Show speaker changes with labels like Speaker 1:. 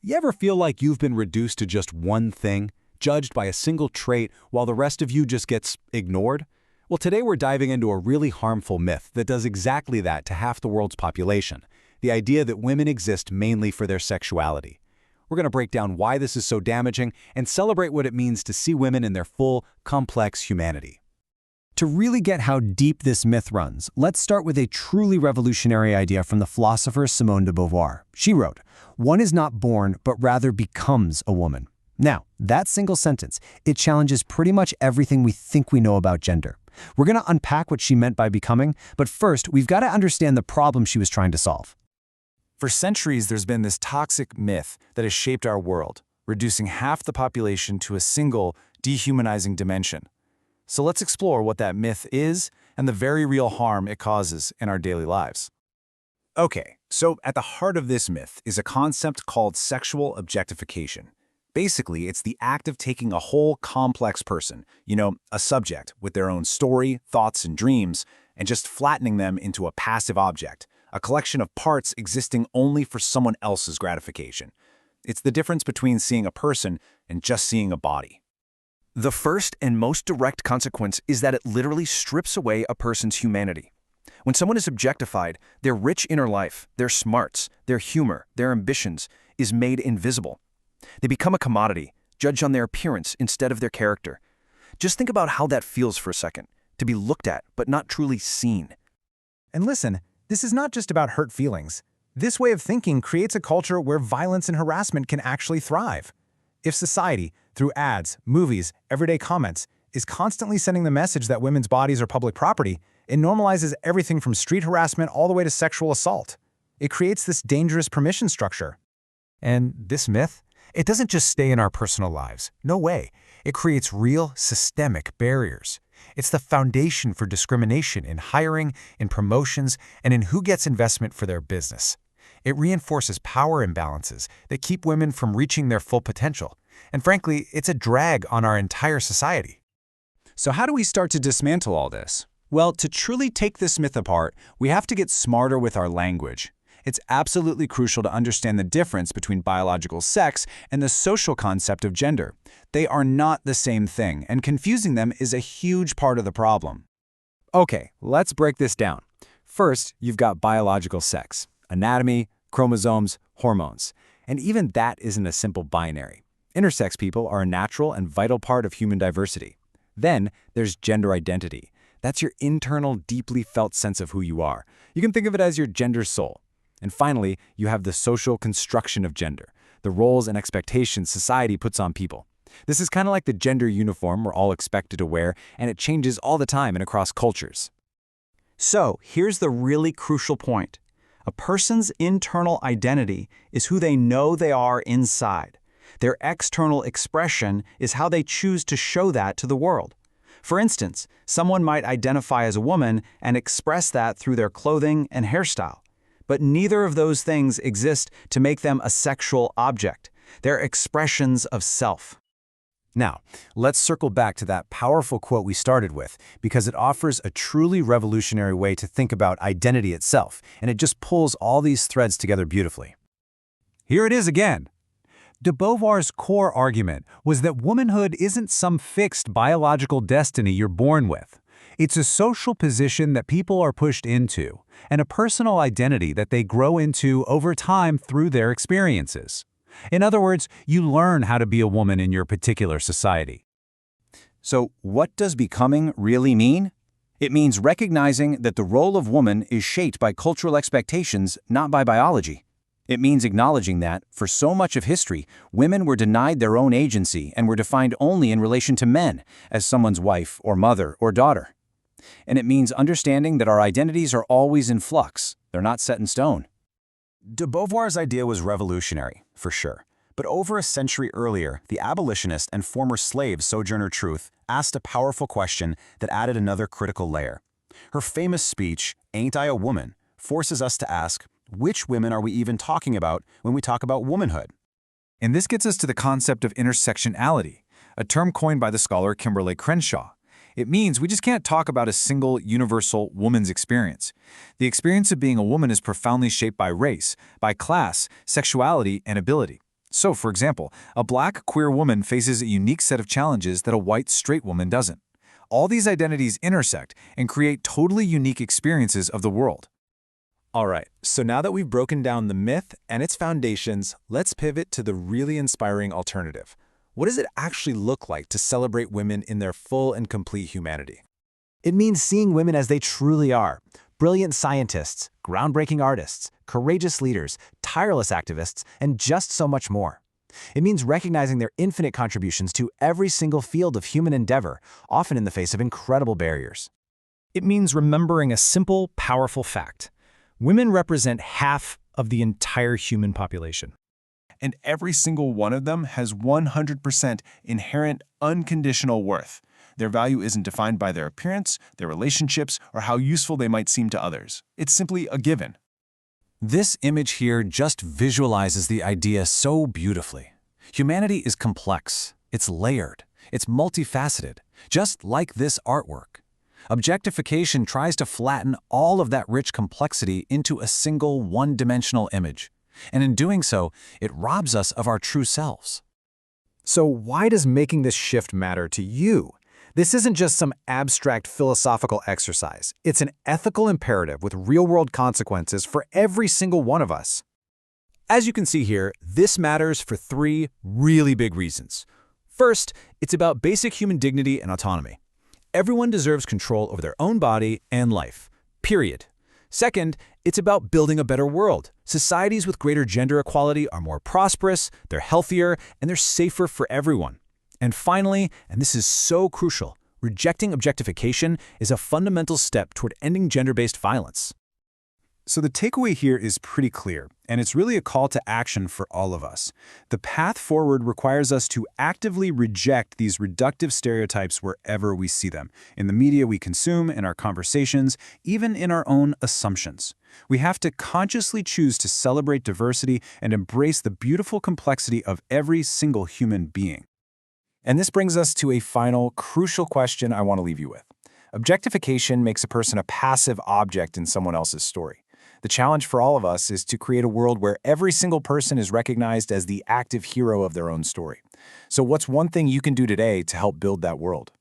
Speaker 1: You ever feel like you've been reduced to just one thing, judged by a single trait, while the rest of you just gets ignored? Well, today we're diving into a really harmful myth that does exactly that to half the world's population, the idea that women exist mainly for their sexuality. We're going to break down why this is so damaging and celebrate what it means to see women in their full, complex humanity.
Speaker 2: To really get how deep this myth runs, let's start with a truly revolutionary idea from the philosopher Simone de Beauvoir. She wrote, "One is not born, but rather becomes a woman." Now, that single sentence, it challenges pretty much everything we think we know about gender. We're going to unpack what she meant by becoming, but first, we've got to understand the problem she was trying to solve.
Speaker 3: For centuries, there's been this toxic myth that has shaped our world, reducing half the population to a single, dehumanizing dimension. So let's explore what that myth is and the very real harm it causes in our daily lives.
Speaker 4: Okay, so at the heart of this myth is a concept called sexual objectification. Basically, it's the act of taking a whole complex person, a subject with their own story, thoughts, and dreams, and just flattening them into a passive object, a collection of parts existing only for someone else's gratification. It's the difference between seeing a person and just seeing a body.
Speaker 5: The first and most direct consequence is that it literally strips away a person's humanity. When someone is objectified, their rich inner life, their smarts, their humor, their ambitions is made invisible. They become a commodity, judged on their appearance instead of their character. Just think about how that feels for a second, to be looked at but not truly seen.
Speaker 6: And listen, this is not just about hurt feelings. This way of thinking creates a culture where violence and harassment can actually thrive. If society, through ads, movies, everyday comments, is constantly sending the message that women's bodies are public property, it normalizes everything from street harassment all the way to sexual assault. It creates this dangerous permission structure.
Speaker 7: And this myth, it doesn't just stay in our personal lives. No way. It creates real, systemic barriers. It's the foundation for discrimination in hiring, in promotions, and in who gets investment for their business. It reinforces power imbalances that keep women from reaching their full potential. And frankly, it's a drag on our entire society.
Speaker 1: So how do we start to dismantle all this? Well, to truly take this myth apart, we have to get smarter with our language. It's absolutely crucial to understand the difference between biological sex and the social concept of gender. They are not the same thing, and confusing them is a huge part of the problem. Okay, let's break this down. First, you've got biological sex, anatomy, chromosomes, hormones. And even that isn't a simple binary. Intersex people are a natural and vital part of human diversity. Then there's gender identity. That's your internal, deeply felt sense of who you are. You can think of it as your gender soul. And finally, you have the social construction of gender, the roles and expectations society puts on people. This is kind of like the gender uniform we're all expected to wear, and it changes all the time and across cultures.
Speaker 8: So, here's the really crucial point. A person's internal identity is who they know they are inside. Their external expression is how they choose to show that to the world. For instance, someone might identify as a woman and express that through their clothing and hairstyle. But neither of those things exist to make them a sexual object. They're expressions of self.
Speaker 1: Now, let's circle back to that powerful quote we started with, because it offers a truly revolutionary way to think about identity itself, and it just pulls all these threads together beautifully. Here it is again. De Beauvoir's core argument was that womanhood isn't some fixed biological destiny you're born with. It's a social position that people are pushed into, and a personal identity that they grow into over time through their experiences. In other words, you learn how to be a woman in your particular society.
Speaker 4: So what does becoming really mean? It means recognizing that the role of woman is shaped by cultural expectations, not by biology. It means acknowledging that, for so much of history, women were denied their own agency and were defined only in relation to men, as someone's wife or mother or daughter. And it means understanding that our identities are always in flux. They're not set in stone.
Speaker 3: De Beauvoir's idea was revolutionary, for sure. But over a century earlier, the abolitionist and former slave Sojourner Truth asked a powerful question that added another critical layer. Her famous speech, "Ain't I a Woman?" forces us to ask, which women are we even talking about when we talk about womanhood?
Speaker 7: And this gets us to the concept of intersectionality, a term coined by the scholar Kimberly Crenshaw. It means we just can't talk about a single, universal woman's experience. The experience of being a woman is profoundly shaped by race, by class, sexuality, and ability.
Speaker 1: So, for example, a black queer woman faces a unique set of challenges that a white straight woman doesn't. All these identities intersect and create totally unique experiences of the world. All right, so now that we've broken down the myth and its foundations, let's pivot to the really inspiring alternative. What does it actually look like to celebrate women in their full and complete humanity?
Speaker 6: It means seeing women as they truly are. Brilliant scientists, groundbreaking artists, courageous leaders, tireless activists, and just so much more. It means recognizing their infinite contributions to every single field of human endeavor, often in the face of incredible barriers.
Speaker 9: It means remembering a simple, powerful fact. Women represent half of the entire human population.
Speaker 3: And every single one of them has 100% inherent unconditional worth. Their value isn't defined by their appearance, their relationships, or how useful they might seem to others. It's simply a given.
Speaker 1: This image here just visualizes the idea so beautifully. Humanity is complex, it's layered, it's multifaceted, just like this artwork. Objectification tries to flatten all of that rich complexity into a single one-dimensional image. And in doing so, it robs us of our true selves.
Speaker 6: So why does making this shift matter to you? This isn't just some abstract philosophical exercise. It's an ethical imperative with real-world consequences for every single one of us.
Speaker 1: As you can see here, this matters for three really big reasons. First, it's about basic human dignity and autonomy. Everyone deserves control over their own body and life, period. Second, it's about building a better world. Societies with greater gender equality are more prosperous, they're healthier, and they're safer for everyone. And finally, and this is so crucial, rejecting objectification is a fundamental step toward ending gender-based violence. So the takeaway here is pretty clear, and it's really a call to action for all of us. The path forward requires us to actively reject these reductive stereotypes wherever we see them, in the media we consume, in our conversations, even in our own assumptions. We have to consciously choose to celebrate diversity and embrace the beautiful complexity of every single human being. And this brings us to a final, crucial question I want to leave you with. Objectification makes a person a passive object in someone else's story. The challenge for all of us is to create a world where every single person is recognized as the active hero of their own story. So what's one thing you can do today to help build that world?